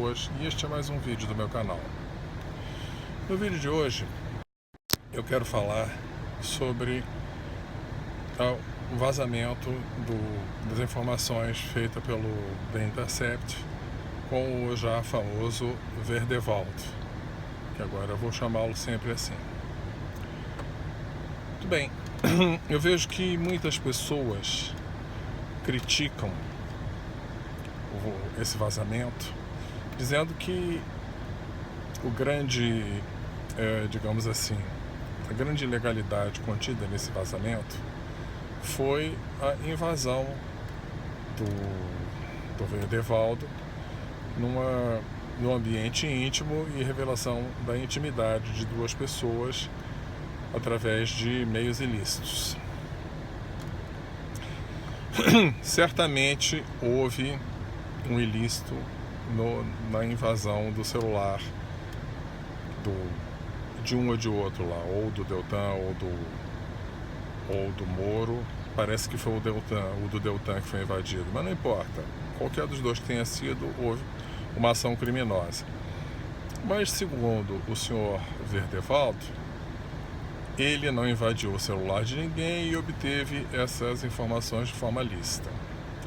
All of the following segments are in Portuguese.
pessoas e este é mais um vídeo do meu canal. No vídeo de hoje eu quero falar sobre o vazamento das informações feita pelo The Intercept com o já famoso Verdevald, que agora eu vou chamá-lo sempre assim. Muito bem, eu vejo que muitas pessoas criticam esse vazamento, dizendo que o grande, digamos assim, a grande ilegalidade contida nesse vazamento foi a invasão do Verdevald no ambiente íntimo e revelação da intimidade de duas pessoas através de meios ilícitos. Certamente houve um ilícito na invasão do celular de um ou de outro lá, ou do Deltan ou do Moro. Parece que foi o do Deltan que foi invadido, mas não importa. Qualquer dos dois que tenha sido, houve uma ação criminosa. Mas segundo o senhor Verdevald, ele não invadiu o celular de ninguém e obteve essas informações de forma lícita.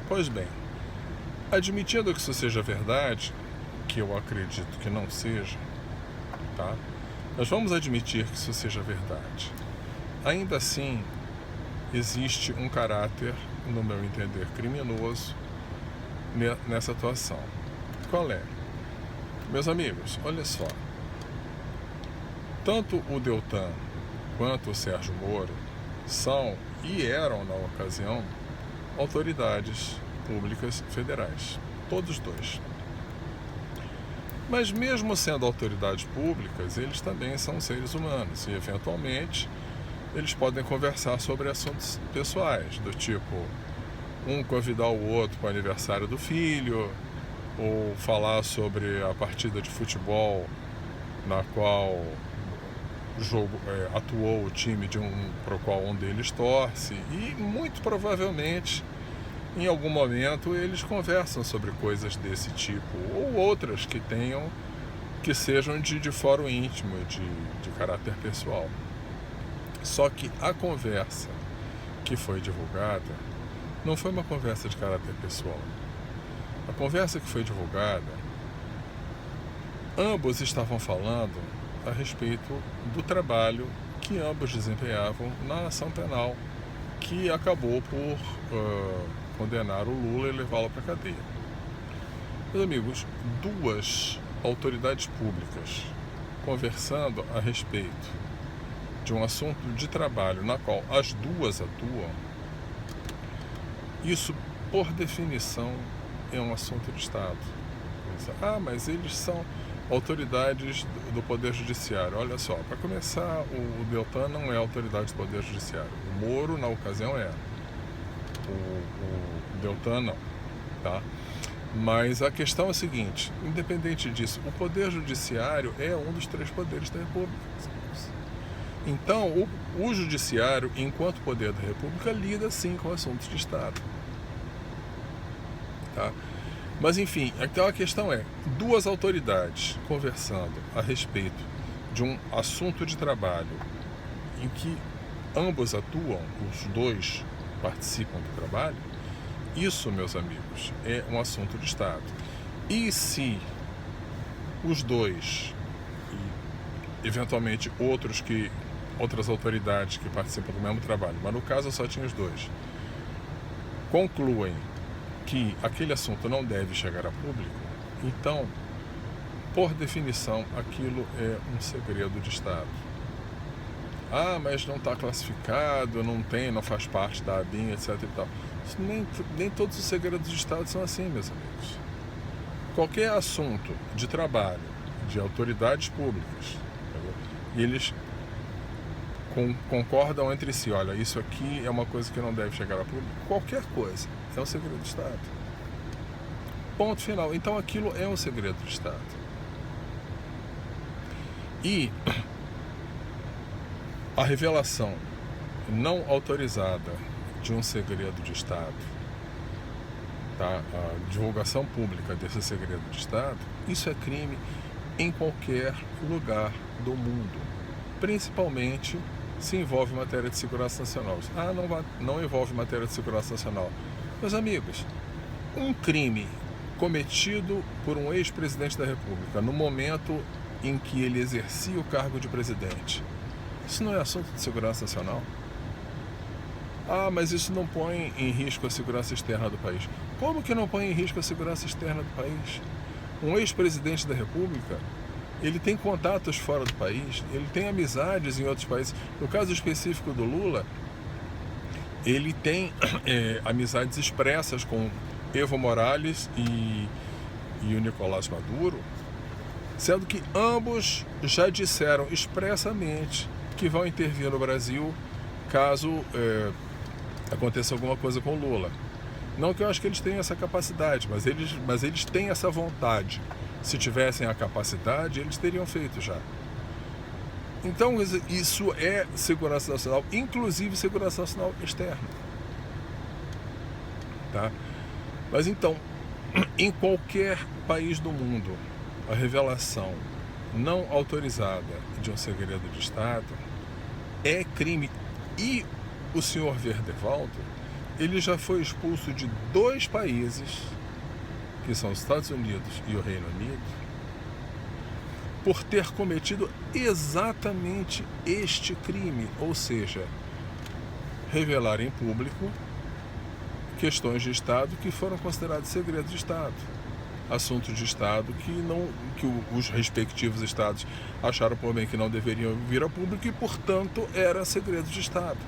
Pois bem, admitindo que isso seja verdade, que eu acredito que não seja, tá? Nós vamos admitir que isso seja verdade. Ainda assim, existe um caráter, no meu entender, criminoso nessa atuação. Qual é? Meus amigos, olha só. Tanto o Deltan quanto o Sérgio Moro são e eram, na ocasião, autoridades públicas federais. Todos dois. Mas mesmo sendo autoridades públicas, eles também são seres humanos e, eventualmente, eles podem conversar sobre assuntos pessoais, do tipo um convidar o outro para o aniversário do filho, ou falar sobre a partida de futebol na qual atuou o time para o qual um deles torce, e muito provavelmente em algum momento eles conversam sobre coisas desse tipo, ou outras que sejam de fórum íntimo, de caráter pessoal. Só que a conversa que foi divulgada não foi uma conversa de caráter pessoal. A conversa que foi divulgada, ambos estavam falando a respeito do trabalho que ambos desempenhavam na ação penal que acabou por condenar o Lula e levá-lo para a cadeia. Meus amigos, duas autoridades públicas conversando a respeito de um assunto de trabalho na qual as duas atuam, isso, por definição, é um assunto de Estado. Mas eles são autoridades do Poder Judiciário. Olha só, para começar, o Deltan não é autoridade do Poder Judiciário. O Moro, na ocasião, era. O Deltan não, tá? Mas a questão é a seguinte: independente disso, o Poder Judiciário é um dos três poderes da República. Então, o Judiciário, enquanto poder da República, lida sim com assuntos de Estado, tá? Mas enfim, então a questão é, duas autoridades conversando a respeito de um assunto de trabalho em que ambos atuam, os dois participam do trabalho, isso, meus amigos, é um assunto de Estado. E se os dois, e eventualmente outras autoridades que participam do mesmo trabalho, mas no caso só tinha os dois, concluem que aquele assunto não deve chegar a público, então, por definição, aquilo é um segredo de Estado. Mas não está classificado, não faz parte da ABIN, etc. e tal. Nem todos os segredos de Estado são assim, meus amigos. Qualquer assunto de trabalho de autoridades públicas, e eles concordam entre si, olha, isso aqui é uma coisa que não deve chegar a público, qualquer coisa é um segredo de Estado. Ponto final. Então aquilo é um segredo de Estado. E a revelação não autorizada de um segredo de Estado, tá? A divulgação pública desse segredo de Estado, isso é crime em qualquer lugar do mundo, principalmente se envolve matéria de segurança nacional. Não envolve matéria de segurança nacional. Meus amigos, um crime cometido por um ex-presidente da República no momento em que ele exercia o cargo de presidente, isso não é assunto de segurança nacional? Mas isso não põe em risco a segurança externa do país. Como que não põe em risco a segurança externa do país? Um ex-presidente da República, ele tem contatos fora do país, ele tem amizades em outros países. No caso específico do Lula, ele tem amizades expressas com Evo Morales e o Nicolás Maduro, sendo que ambos já disseram expressamente que vão intervir no Brasil caso aconteça alguma coisa com o Lula. Não que eu acho que eles tenham essa capacidade, mas eles têm essa vontade. Se tivessem a capacidade, eles teriam feito já. Então, isso é segurança nacional, inclusive segurança nacional externa. Tá? Mas então, em qualquer país do mundo, a revelação não autorizada de um segredo de Estado é crime. E o senhor Verdevaldo, ele já foi expulso de 2 países, que são os Estados Unidos e o Reino Unido, por ter cometido exatamente este crime, ou seja, revelar em público questões de Estado que foram consideradas segredos de Estado, assuntos de Estado que os respectivos Estados acharam por bem que não deveriam vir a público e, portanto, era segredo de Estado.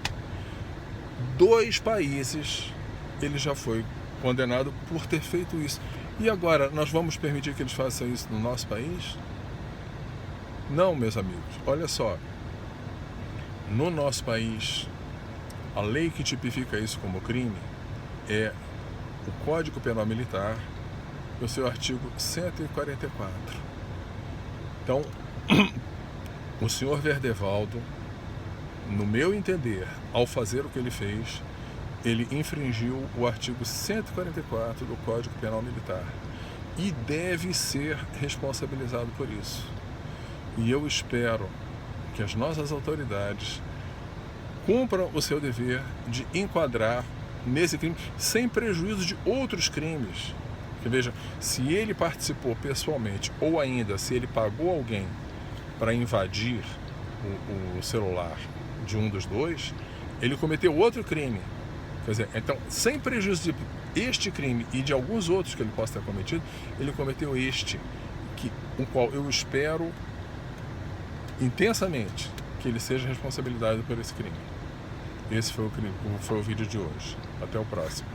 2 países ele já foi condenado por ter feito isso. E agora, nós vamos permitir que eles façam isso no nosso país? Não, meus amigos. Olha só. No nosso país, a lei que tipifica isso como crime é o Código Penal Militar, no seu artigo 144. Então, o senhor Verdevaldo, no meu entender, ao fazer o que ele fez, ele infringiu o artigo 144 do Código Penal Militar e deve ser responsabilizado por isso. E eu espero que as nossas autoridades cumpram o seu dever de enquadrar nesse crime sem prejuízo de outros crimes. Porque, veja, se ele participou pessoalmente ou ainda se ele pagou alguém para invadir o celular de um dos 2, ele cometeu outro crime. Quer dizer, então, sem prejuízo de este crime e de alguns outros que ele possa ter cometido, ele cometeu este, o qual eu espero intensamente que ele seja responsabilizado por esse crime. Esse foi o vídeo de hoje. Até o próximo.